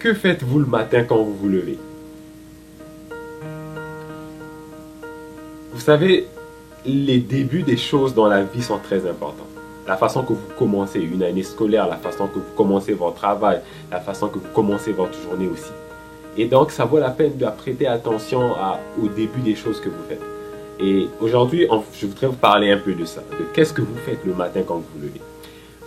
Que faites-vous le matin quand vous vous levez? Vous savez, les débuts des choses dans la vie sont très importants. La façon que vous commencez une année scolaire, la façon que vous commencez votre travail, la façon que vous commencez votre journée aussi. Et donc, ça vaut la peine de prêter attention au début des choses que vous faites. Et aujourd'hui, je voudrais vous parler un peu de ça, de qu'est-ce que vous faites le matin quand vous vous levez.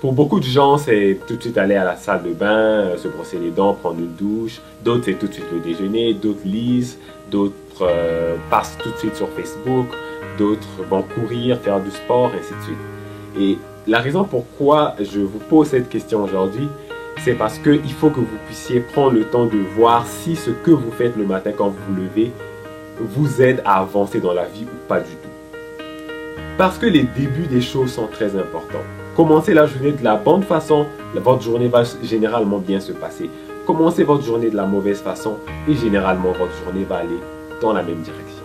Pour beaucoup de gens, c'est tout de suite aller à la salle de bain, se brosser les dents, prendre une douche. D'autres, c'est tout de suite le déjeuner. D'autres lisent. D'autres passent tout de suite sur Facebook. D'autres vont courir, faire du sport, ainsi de suite. Et la raison pourquoi je vous pose cette question aujourd'hui, c'est parce qu'il faut que vous puissiez prendre le temps de voir si ce que vous faites le matin quand vous vous levez vous aide à avancer dans la vie ou pas du tout. Parce que les débuts des choses sont très importants. Commencez la journée de la bonne façon, votre journée va généralement bien se passer. Commencez votre journée de la mauvaise façon et généralement votre journée va aller dans la même direction.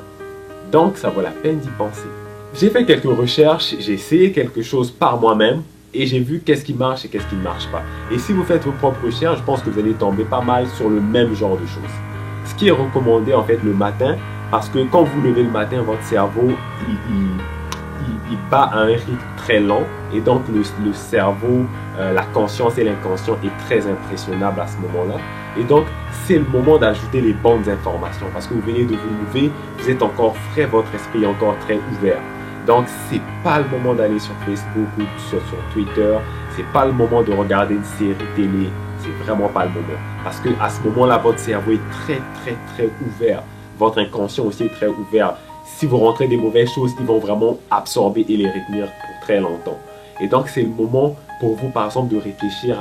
Donc ça vaut la peine d'y penser. J'ai fait quelques recherches, j'ai essayé quelque chose par moi-même et j'ai vu qu'est-ce qui marche et qu'est-ce qui ne marche pas. Et si vous faites vos propres recherches, je pense que vous allez tomber pas mal sur le même genre de choses. Ce qui est recommandé en fait le matin, parce que quand vous levez le matin, votre cerveau, il bat à un rythme très lent et donc le cerveau, la conscience et l'inconscient est très impressionnable à ce moment-là. Et donc, c'est le moment d'ajouter les bonnes informations parce que vous venez de vous lever, vous êtes encore frais, votre esprit est encore très ouvert. Donc, c'est pas le moment d'aller sur Facebook ou sur Twitter, c'est pas le moment de regarder une série télé, c'est vraiment pas le moment. Parce que à ce moment-là, votre cerveau est très ouvert. Votre inconscient aussi est très ouvert. Si vous rentrez des mauvaises choses, ils vont vraiment absorber et les retenir pour très longtemps. Et donc, c'est le moment pour vous, par exemple, de réfléchir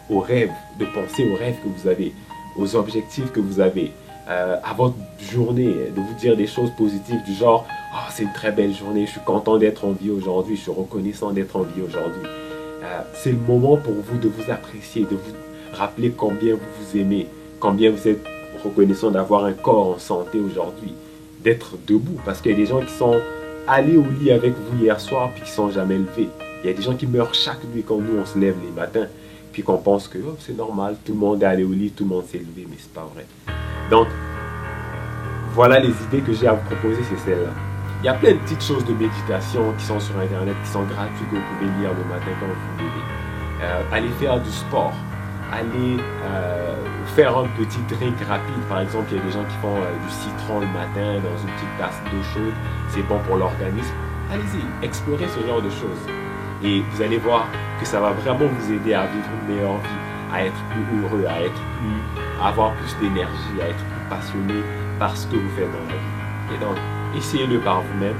aux rêves, de penser aux rêves que vous avez, aux objectifs que vous avez, à votre journée, de vous dire des choses positives du genre « Oh, c'est une très belle journée, je suis content d'être en vie aujourd'hui, je suis reconnaissant d'être en vie aujourd'hui. » C'est le moment pour vous de vous apprécier, de vous rappeler combien vous vous aimez, combien vous êtes reconnaissant d'avoir un corps en santé aujourd'hui, d'être debout, parce qu'il y a des gens qui sont allés au lit avec vous hier soir puis qui ne sont jamais levés. Il y a des gens qui meurent chaque nuit quand nous on se lève les matins puis qu'on pense que oh, c'est normal, tout le monde est allé au lit, tout le monde s'est levé, mais c'est pas vrai. Donc voilà les idées que j'ai à vous proposer, c'est celles-là. Il y a plein de petites choses de méditation qui sont sur internet, qui sont gratuites, que vous pouvez lire le matin quand vous vous levez. Allez faire du sport, allez faire un petit drink rapide. Par exemple, il y a des gens qui font du citron le matin dans une petite tasse d'eau chaude, c'est bon pour l'organisme. Allez-y, explorez ce genre de choses. Et vous allez voir que ça va vraiment vous aider à vivre une meilleure vie, à être plus heureux, à avoir plus d'énergie, à être plus passionné par ce que vous faites dans la vie. Et donc, essayez-le par vous-même.